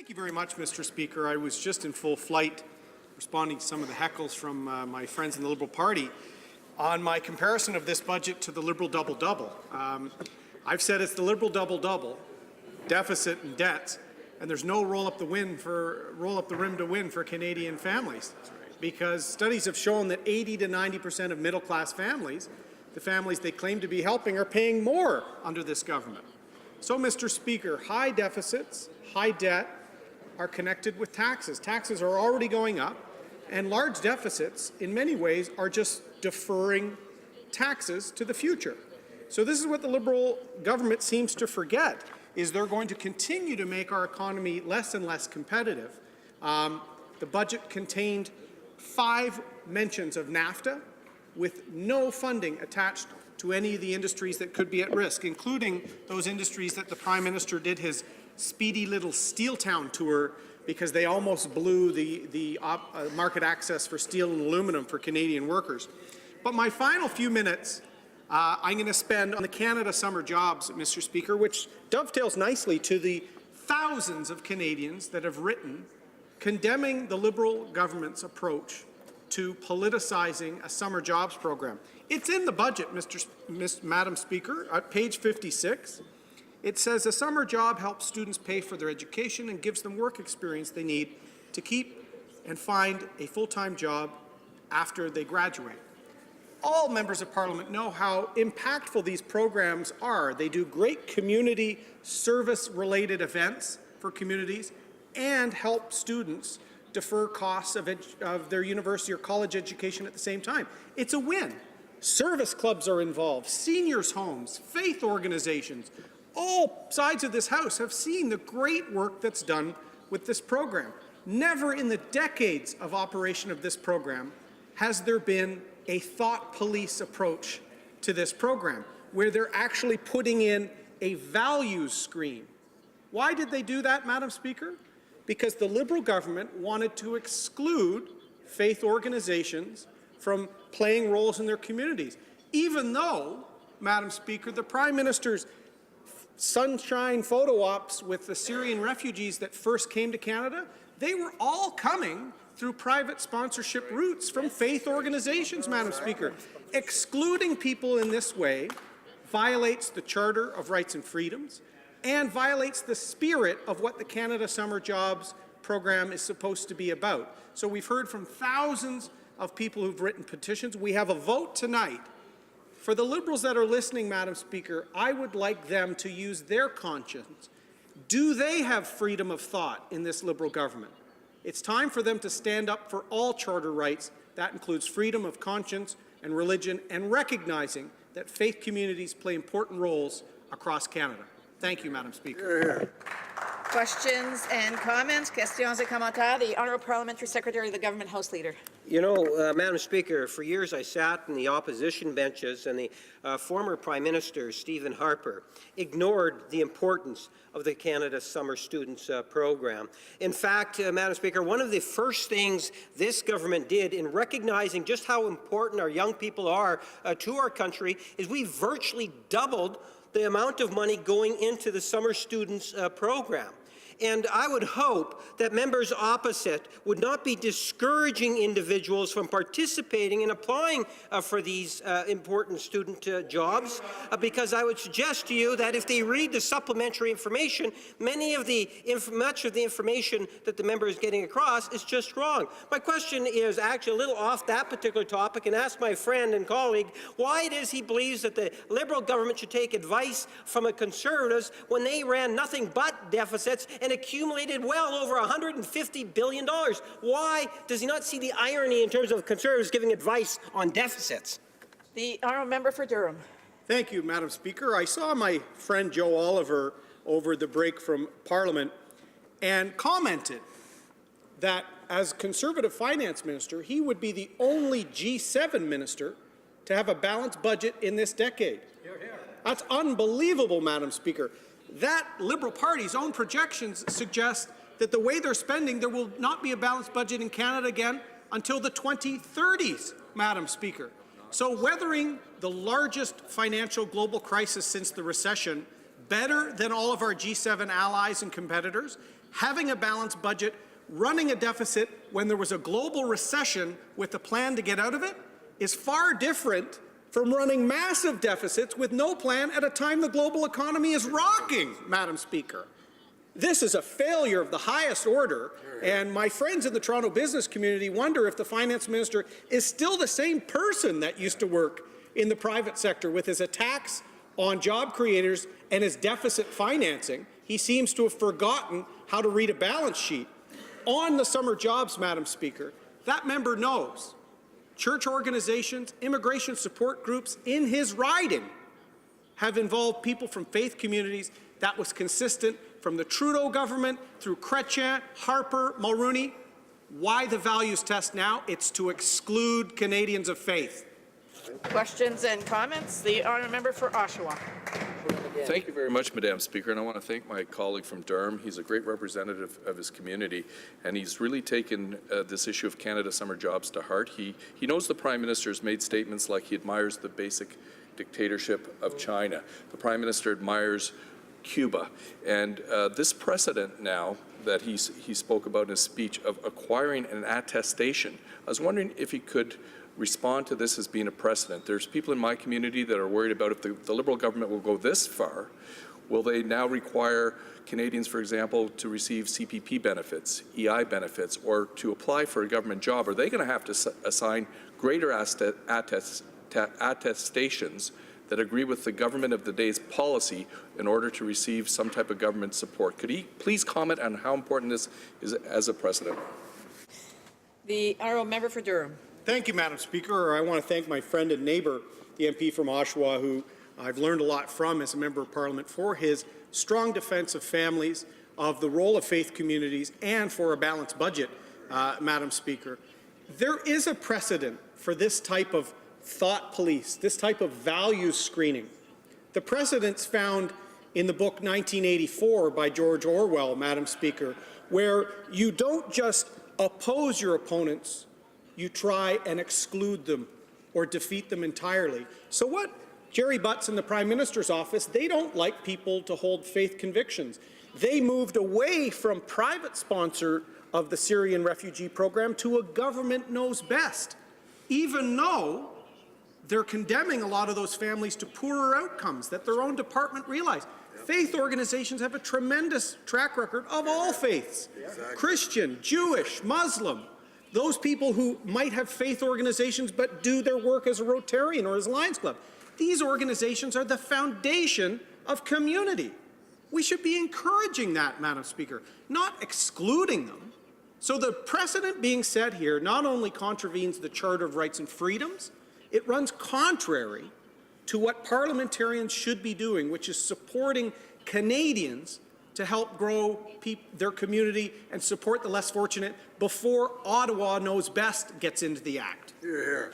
Thank you very much, Mr. Speaker. I was just in full flight responding to some of the heckles from my friends in the Liberal Party on my comparison of this budget to the Liberal double-double. I've said it's the Liberal double-double, deficit and debts, and there's no roll up the rim to win for Canadian families, because studies have shown that 80 to 90% of middle-class families, the families they claim to be helping, are paying more under this government. So, Mr. Speaker, high deficits, high debt are connected with taxes. Taxes are already going up, and large deficits, in many ways, are just deferring taxes to the future. So this is what the Liberal government seems to forget, is they're going to continue to make our economy less and less competitive. The budget contained 5 mentions of NAFTA with no funding attached to any of the industries that could be at risk, including those industries that the Prime Minister did his speedy little steel town tour because they almost blew the market access for steel and aluminum for Canadian workers. But my final few minutes I'm going to spend on the Canada Summer Jobs, Mr. Speaker, which dovetails nicely to the thousands of Canadians that have written condemning the Liberal government's approach to politicizing a summer jobs program. It's in the budget, Madam Speaker, at page 56. It says a summer job helps students pay for their education and gives them work experience they need to keep and find a full-time job after they graduate. All members of Parliament know how impactful these programs are. They do great community service-related events for communities and help students defer costs of their university or college education at the same time. It's a win. Service clubs are involved, seniors' homes, faith organizations. All sides of this House have seen the great work that's done with this program. Never in the decades of operation of this program has there been a thought police approach to this program, where they're actually putting in a values screen. Why did they do that, Madam Speaker? Because the Liberal government wanted to exclude faith organizations from playing roles in their communities, even though, Madam Speaker, the Prime Minister's sunshine photo ops with the Syrian refugees that first came to Canada, they were all coming through private sponsorship routes from faith organizations, Madam Speaker. Excluding people in this way violates the Charter of Rights and Freedoms and violates the spirit of what the Canada Summer Jobs program is supposed to be about. So we've heard from thousands of people who've written petitions. We have a vote tonight. For the Liberals that are listening, Madam Speaker, I would like them to use their conscience. Do they have freedom of thought in this Liberal government? It's time for them to stand up for all charter rights. That includes freedom of conscience and religion, and recognizing that faith communities play important roles across Canada. Thank you, Madam Speaker. Questions and comments? Questions et commentaires. The Honourable Parliamentary Secretary of the Government House Leader. You know, Madam Speaker, for years I sat in the opposition benches, and the former Prime Minister, Stephen Harper, ignored the importance of the Canada Summer Students program. In fact, Madam Speaker, one of the first things this government did in recognizing just how important our young people are to our country is we virtually doubled the amount of money going into the Summer Students program. And I would hope that members opposite would not be discouraging individuals from participating and applying for these important student jobs, because I would suggest to you that if they read the supplementary information, much of the information that the member is getting across is just wrong. My question is actually a little off that particular topic, and ask my friend and colleague why it is he believes that the Liberal government should take advice from the Conservatives when they ran nothing but deficits and accumulated well over $150 billion. Why does he not see the irony in terms of Conservatives giving advice on deficits? The Honourable Member for Durham. Thank you, Madam Speaker. I saw my friend Joe Oliver over the break from Parliament and commented that as Conservative Finance Minister, he would be the only G7 minister to have a balanced budget in this decade. That's unbelievable, Madam Speaker. That Liberal Party's own projections suggest that the way they're spending, there will not be a balanced budget in Canada again until the 2030s, Madam Speaker. So weathering the largest financial global crisis since the recession better than all of our G7 allies and competitors having a balanced budget, running a deficit when there was a global recession with a plan to get out of it is far different from running massive deficits with no plan at a time the global economy is rocking, Madam Speaker. This is a failure of the highest order, and my friends in the Toronto business community wonder if the finance minister is still the same person that used to work in the private sector with his attacks on job creators and his deficit financing. He seems to have forgotten how to read a balance sheet. On the summer jobs, Madam Speaker, that member knows church organizations, immigration support groups in his riding have involved people from faith communities. That was consistent from the Trudeau government through Chrétien, Harper, Mulroney. Why the values test now? It's to exclude Canadians of faith. Questions and comments? The honourable member for Oshawa. Thank you very much, Madam Speaker, and I want to thank my colleague from Durham. He's a great representative of his community, and he's really taken this issue of Canada summer jobs to heart. He knows the Prime Minister has made statements like he admires the basic dictatorship of China. The Prime Minister admires Cuba, and this precedent now that he spoke about in his speech of acquiring an attestation, I was wondering if he could respond to this as being a precedent. There's people in my community that are worried about if the Liberal government will go this far, will they now require Canadians, for example, to receive CPP benefits, EI benefits, or to apply for a government job? Are they going to have to assign greater attestations that agree with the government of the day's policy in order to receive some type of government support? Could he please comment on how important this is as a precedent? The honourable member for Durham. Thank you, Madam Speaker. I want to thank my friend and neighbour, the MP from Oshawa, who I've learned a lot from as a member of Parliament, for his strong defence of families, of the role of faith communities, and for a balanced budget, Madam Speaker. There is a precedent for this type of thought police, this type of values screening. The precedent's found in the book 1984 by George Orwell, Madam Speaker, where you don't just oppose your opponents, you try and exclude them or defeat them entirely. So what Jerry Butts in the Prime Minister's office, they don't like people to hold faith convictions. They moved away from private sponsor of the Syrian refugee program to a government knows best, even though they're condemning a lot of those families to poorer outcomes that their own department realized. Faith organizations have a tremendous track record of all faiths, Christian, Jewish, Muslim. Those people who might have faith organizations but do their work as a Rotarian or as a Lions Club. These organizations are the foundation of community. We should be encouraging that, Madam Speaker, not excluding them. So the precedent being set here not only contravenes the Charter of Rights and Freedoms, it runs contrary to what parliamentarians should be doing, which is supporting Canadians to help grow their community and support the less fortunate before Ottawa knows best gets into the act. Hear, hear.